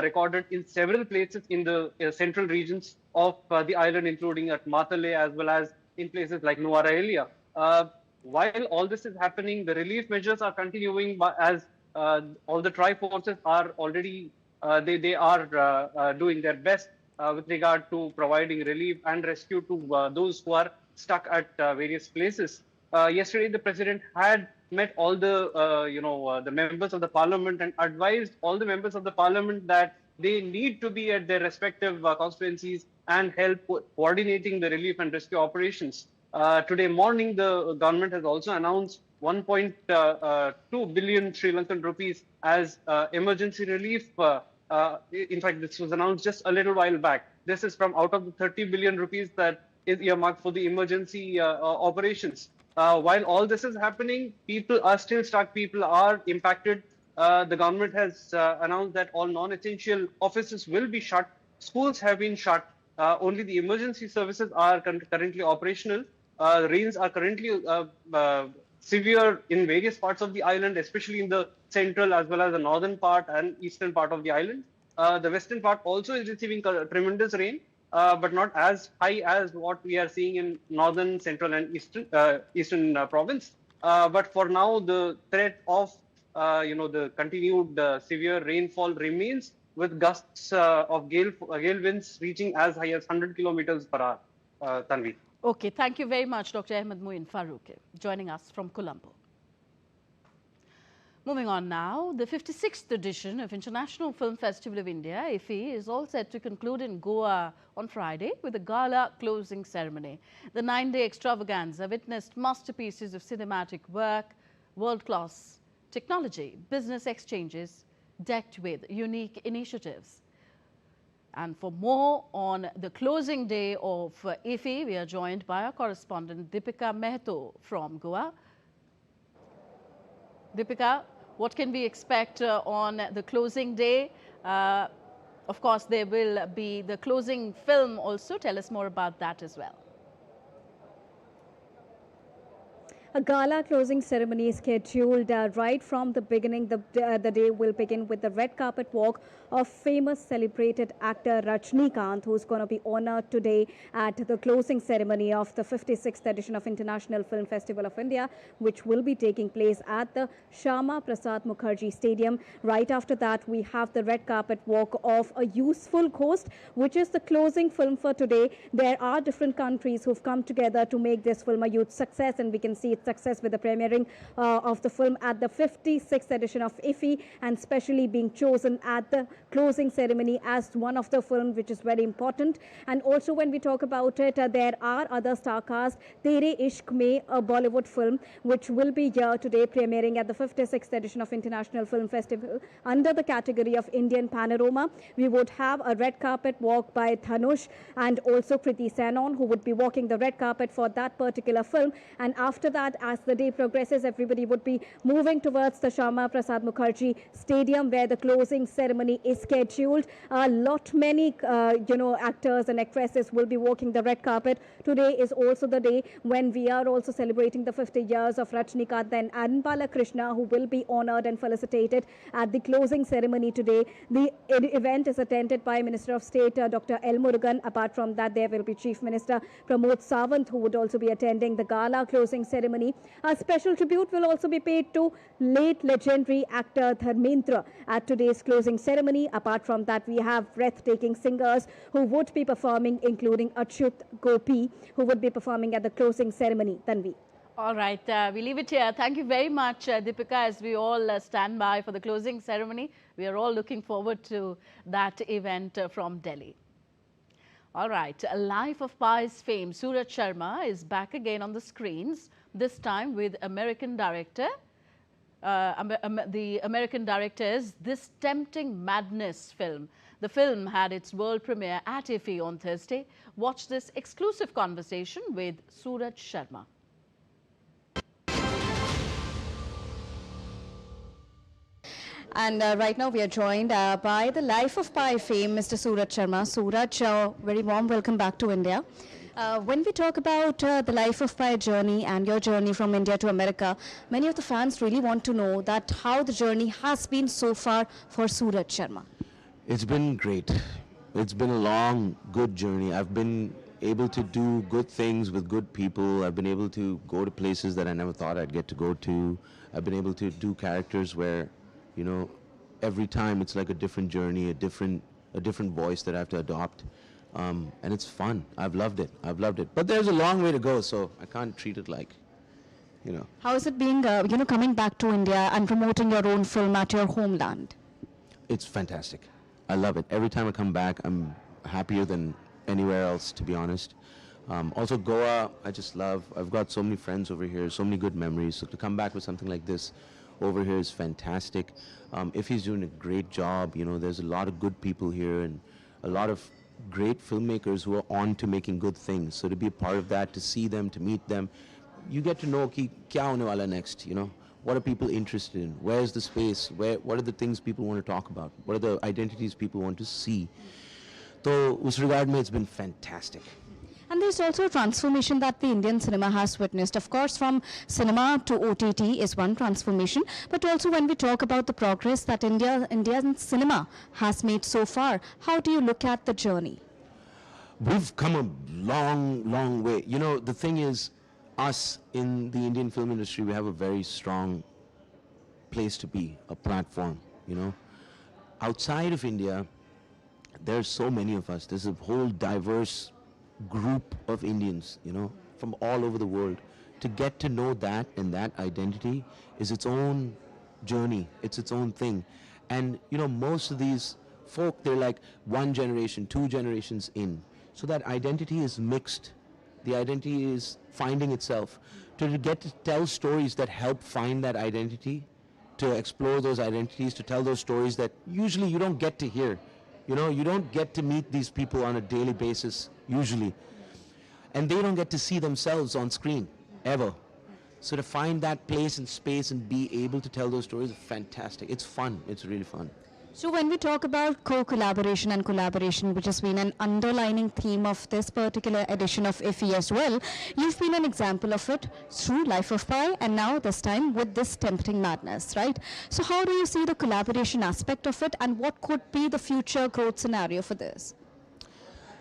recorded in several places in the central regions of the island, including at Matale as well as in places like Nuwara Elia. While all this is happening, the relief measures are continuing, as all the tri-forces are already, they are doing their best with regard to providing relief and rescue to those who are stuck at various places. Yesterday, the president had met all the, the members of the parliament and advised all the members of the parliament that they need to be at their respective constituencies and help coordinating the relief and rescue operations. Today morning, the government has also announced 1.2 billion Sri Lankan rupees as emergency relief. In fact, this was announced just a little while back. This is from out of the 30 billion rupees that is earmarked for the emergency operations. While all this is happening, people are still stuck, people are impacted. The government has announced that all non-essential offices will be shut. Schools have been shut. Only the emergency services are currently operational. rains are currently severe in various parts of the island, especially in the central as well as the northern part and eastern part of the island. The western part also is receiving tremendous rain, but not as high as what we are seeing in northern, central, and eastern province. But for now, the threat of the continued severe rainfall remains, with gusts of gale winds reaching as high as 100 kilometers per hour. Tanvi. Okay, thank you very much, Dr. Ahmed Muin Farouk, joining us from Colombo. Moving on now, the 56th edition of International Film Festival of India, IFFI, is all set to conclude in Goa on Friday with a gala closing ceremony. The 9-day extravaganza witnessed masterpieces of cinematic work, world-class technology, business exchanges, decked with unique initiatives. And for more on the closing day of IFFI, we are joined by our correspondent Deepika Mehto from Goa. Deepika, what can we expect on the closing day? Of course, there will be the closing film also. Tell us more about that as well. A gala closing ceremony is scheduled right from the beginning. The day will begin with the red carpet walk of famous celebrated actor Rajnikant, who's going to be honored today at the closing ceremony of the 56th edition of International Film Festival of India, which will be taking place at the Shyama Prasad Mukherjee Stadium. Right after that, we have the red carpet walk of A Useful Ghost, which is the closing film for today. There are different countries who've come together to make this film a huge success, and we can see its success with the premiering of the film at the 56th edition of IFFI, and especially being chosen at the closing ceremony as one of the films which is very important. And also when we talk about it, there are other star cast. Tere Ishq Mein, a Bollywood film, which will be here today premiering at the 56th edition of International Film Festival under the category of Indian Panorama. We would have a red carpet walk by Dhanush and also Kriti Sanon, who would be walking the red carpet for that particular film. And after that, as the day progresses, everybody would be moving towards the Shyama Prasad Mukherjee Stadium, where the closing ceremony is scheduled. Many actors and actresses will be walking the red carpet. Today is also the day when we are also celebrating the 50 years of Rajnikant and Anbala Krishna, who will be honored and felicitated at the closing ceremony today. The event is attended by Minister of State Dr. L. Murugan. Apart from that, there will be Chief Minister Pramod Sawant, who would also be attending the gala closing ceremony. A special tribute will also be paid to late legendary actor Dharmendra at today's closing ceremony. Apart from that, we have breathtaking singers who would be performing, including Achyut Gopi, who would be performing at the closing ceremony. Tanvi. All right, we leave it here. Thank you very much, Deepika, as we all stand by for the closing ceremony. We are all looking forward to that event from Delhi. All right, Life of Pi's fame, Suraj Sharma is back again on the screens, this time with American director. The American director's This Tempting Madness film. The film had its world premiere at IFFI on Thursday. Watch this exclusive conversation with Suraj Sharma. And right now we are joined by the Life of Pi fame, Mr. Suraj Sharma. Suraj, very warm welcome back to India. When we talk about the Life of Pi journey and your journey from India to America, many of the fans really want to know that how the journey has been so far for Suraj Sharma. It's been great. It's been a long, good journey. I've been able to do good things with good people. I've been able to go to places that I never thought I'd get to go to. I've been able to do characters where, you know, every time it's like a different journey, a different voice that I have to adopt. And it's fun. I've loved it. But there's a long way to go, so I can't treat it like, you know. How is it being, coming back to India and promoting your own film at your homeland? It's fantastic. I love it. Every time I come back, I'm happier than anywhere else, to be honest. Also, Goa, I just love. I've got so many friends over here, so many good memories. So to come back with something like this over here is fantastic. If he's doing a great job, you know, there's a lot of good people here and a lot of great filmmakers who are on to making good things. So to be a part of that, to see them, to meet them, you get to know ki kya hone wala next, you know. What are people interested in? Where's the space? What are the things people want to talk about? What are the identities people want to see? So, us regard mein, it's been fantastic. And there's also a transformation that the Indian cinema has witnessed. Of course, from cinema to OTT is one transformation, but also when we talk about the progress that Indian cinema has made so far, how do you look at the journey? We've come a long, long way. You know, the thing is, us in the Indian film industry, we have a very strong place to be, a platform, you know. Outside of India, there's so many of us. There's a whole diverse group of Indians, you know, from all over the world. To get to know that and that identity is its own journey. It's its own thing. And, you know, most of these folk, they're like 1 generation, 2 generations in. So that identity is mixed. The identity is finding itself. To get to tell stories that help find that identity, to explore those identities, to tell those stories that usually you don't get to hear. You know, you don't get to meet these people on a daily basis, usually. And they don't get to see themselves on screen, ever. So to find that place and space and be able to tell those stories is fantastic. It's fun. It's really fun. So when we talk about co-collaboration and collaboration, which has been an underlining theme of this particular edition of IFFI as well, you've been an example of it through Life of Pi and now this time with this Tempting Madness, right? So how do you see the collaboration aspect of it and what could be the future growth scenario for this?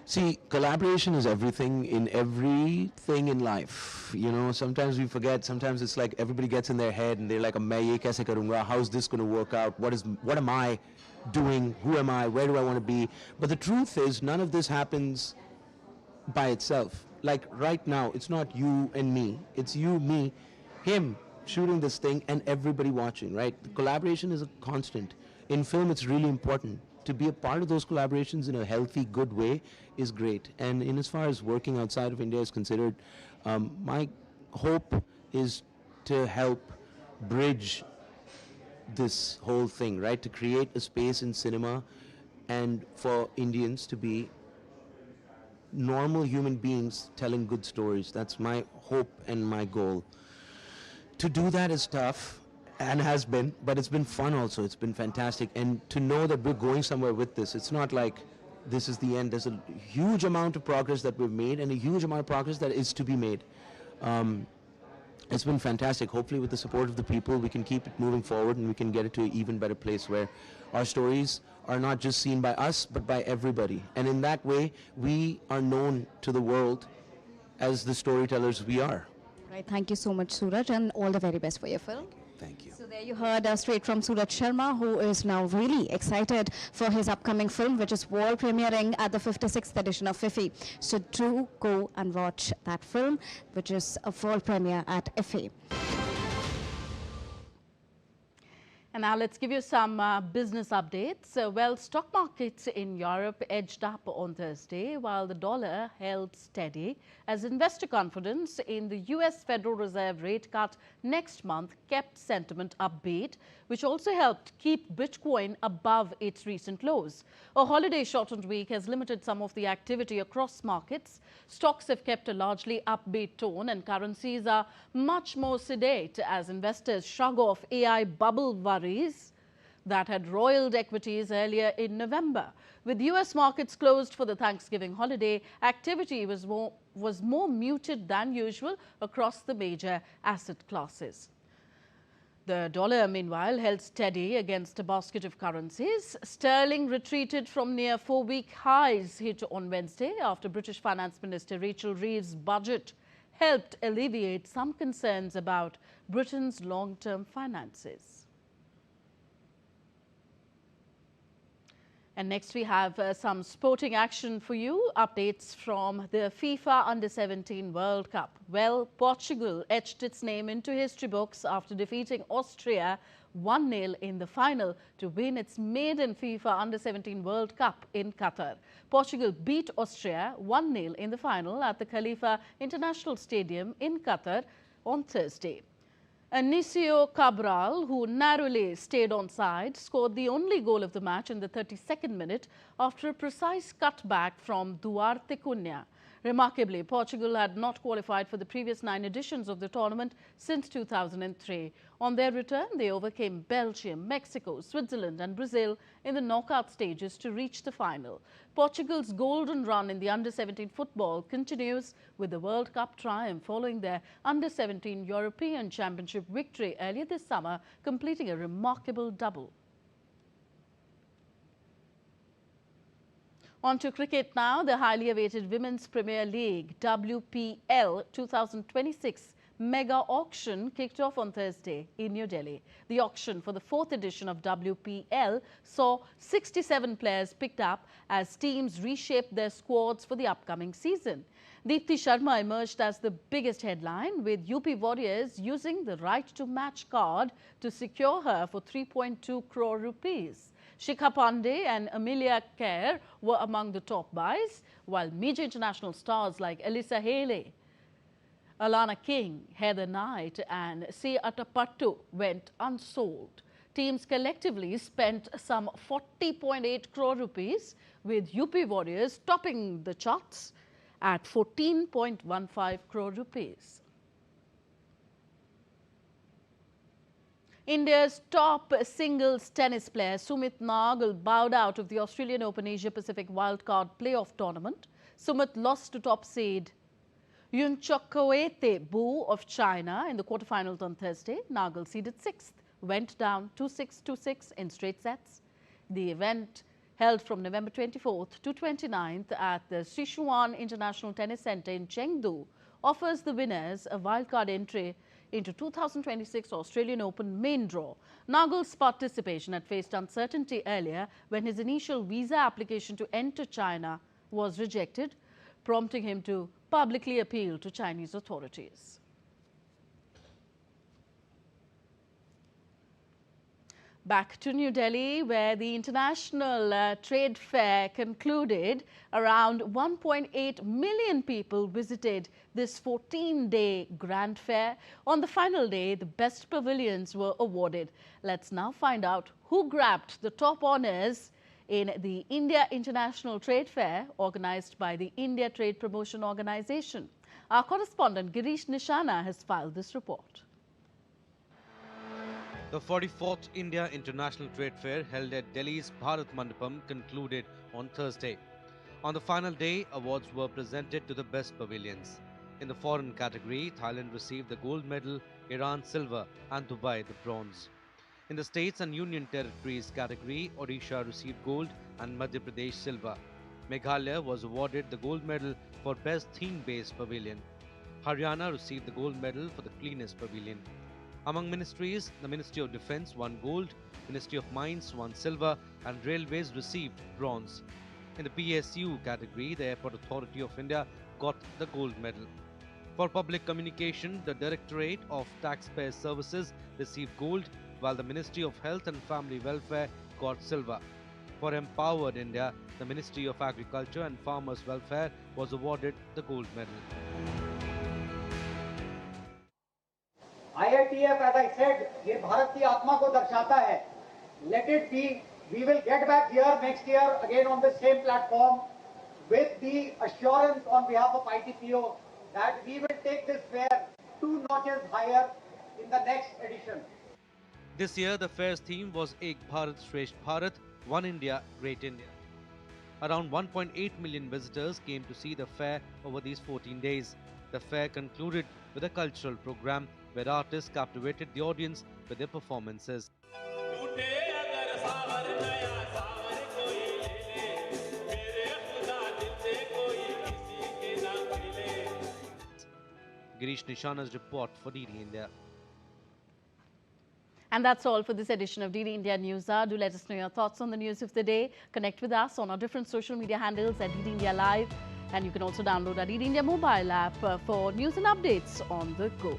See, collaboration is everything in everything in life. You know, sometimes we forget, sometimes it's like everybody gets in their head and they're like, "Main ye kaise karunga? How's this going to work out? What am I doing? Who am I? Where do I want to be?" But the truth is, none of this happens by itself. Like right now, it's not you and me. It's you, me, him shooting this thing and everybody watching, right? The collaboration is a constant. In film, it's really important. To be a part of those collaborations in a healthy, good way is great. And in as far as working outside of India is considered, my hope is to help bridge this whole thing, right? To create a space in cinema and for Indians to be normal human beings telling good stories. That's my hope and my goal. To do that is tough. And has been, but it's been fun also. It's been fantastic. And to know that we're going somewhere with this, it's not like this is the end. There's a huge amount of progress that we've made and a huge amount of progress that is to be made. It's been fantastic. Hopefully with the support of the people, we can keep it moving forward and we can get it to an even better place where our stories are not just seen by us, but by everybody. And in that way, we are known to the world as the storytellers we are. Right. Thank you so much, Suraj, and all the very best for your film. Thank you. So there you heard straight from Suraj Sharma, who is now really excited for his upcoming film, which is world premiering at the 56th edition of IFFI. So do go and watch that film, which is a world premiere at IFFI. And now let's give you some business updates. Well, stock markets in Europe edged up on Thursday, while the dollar held steady as investor confidence in the US Federal Reserve rate cut next month kept sentiment upbeat, which also helped keep Bitcoin above its recent lows. A holiday-shortened week has limited some of the activity across markets. Stocks have kept a largely upbeat tone and currencies are much more sedate as investors shrug off AI bubble worries that had roiled equities earlier in November. With US markets closed for the Thanksgiving holiday, activity was more muted than usual across the major asset classes. The dollar, meanwhile, held steady against a basket of currencies. Sterling retreated from near 4-week highs hit on Wednesday after British Finance Minister Rachel Reeves' budget helped alleviate some concerns about Britain's long-term finances. And next we have some sporting action for you. Updates from the FIFA Under-17 World Cup. Well, Portugal etched its name into history books after defeating Austria 1-0 in the final to win its maiden FIFA Under-17 World Cup in Qatar. Portugal beat Austria 1-0 in the final at the Khalifa International Stadium in Qatar on Thursday. Anicio Cabral, who narrowly stayed onside, scored the only goal of the match in the 32nd minute after a precise cutback from Duarte Cunha. Remarkably, Portugal had not qualified for the previous 9 editions of the tournament since 2003. On their return, they overcame Belgium, Mexico, Switzerland and Brazil in the knockout stages to reach the final. Portugal's golden run in the under-17 football continues with the World Cup triumph following their under-17 European Championship victory earlier this summer, completing a remarkable double. On to cricket now. The highly awaited Women's Premier League WPL 2026 mega auction kicked off on Thursday in New Delhi. The auction for the 4th edition of WPL saw 67 players picked up as teams reshaped their squads for the upcoming season. Deepti Sharma emerged as the biggest headline, with UP Warriors using the right to match card to secure her for 3.2 crore rupees. Shikha Pandey and Amelia Kerr were among the top buys, while major international stars like Elisa Haley, Alana King, Heather Knight and C. Atapattu went unsold. Teams collectively spent some 40.8 crore rupees, with UP Warriors topping the charts at 14.15 crore rupees. India's top singles tennis player Sumit Nagal bowed out of the Australian Open Asia Pacific wildcard playoff tournament. Sumit lost to top seed Yunchokawete Bu of China in the quarterfinals on Thursday. Nagal, seeded 6th, went down 2-6, 2-6 in straight sets. The event, held from November 24th to 29th at the Sichuan International Tennis Centre in Chengdu, offers the winners a wildcard entry into 2026 Australian Open main draw. Nagal's participation had faced uncertainty earlier when his initial visa application to enter China was rejected, prompting him to publicly appeal to Chinese authorities. Back to New Delhi, where the International Trade Fair concluded. Around 1.8 million people visited this 14-day Grand Fair. On the final day, the best pavilions were awarded. Let's now find out who grabbed the top honours in the India International Trade Fair, organised by the India Trade Promotion Organisation. Our correspondent Girish Nishana has filed this report. The 44th India International Trade Fair, held at Delhi's Bharat Mandapam, concluded on Thursday. On the final day, awards were presented to the best pavilions. In the foreign category, Thailand received the gold medal, Iran silver and Dubai the bronze. In the States and Union Territories category, Odisha received gold and Madhya Pradesh silver. Meghalaya was awarded the gold medal for best theme-based pavilion. Haryana received the gold medal for the cleanest pavilion. Among ministries, the Ministry of Defence won gold, Ministry of Mines won silver and Railways received bronze. In the PSU category, the Airport Authority of India got the gold medal. For public communication, the Directorate of Taxpayer Services received gold, while the Ministry of Health and Family Welfare got silver. For Empowered India, the Ministry of Agriculture and Farmers Welfare was awarded the gold medal. IITF, as I said, ये भारत की आत्मा को दर्शाता है. Let it be. We will get back here next year again on the same platform with the assurance on behalf of ITPO that we will take this fair 2 notches higher in the next edition. This year, the fair's theme was Ek Bharat Shresth Bharat, One India, Great India. Around 1.8 million visitors came to see the fair over these 14 days. The fair concluded with a cultural program where artists captivated the audience with their performances. Girish Nishana's report for DD India. And that's all for this edition of DD India Newshour. Do let us know your thoughts on the news of the day. Connect with us on our different social media handles at DD India Live. And you can also download our DD India mobile app for news and updates on the go.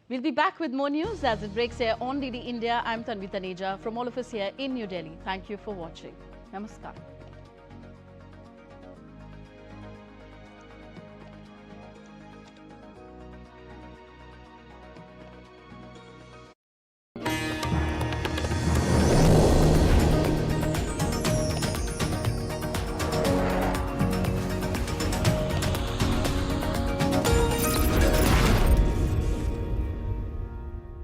We'll be back with more news as it breaks here on DD India. I'm Tanvi Taneja from all of us here in New Delhi. Thank you for watching. Namaskar.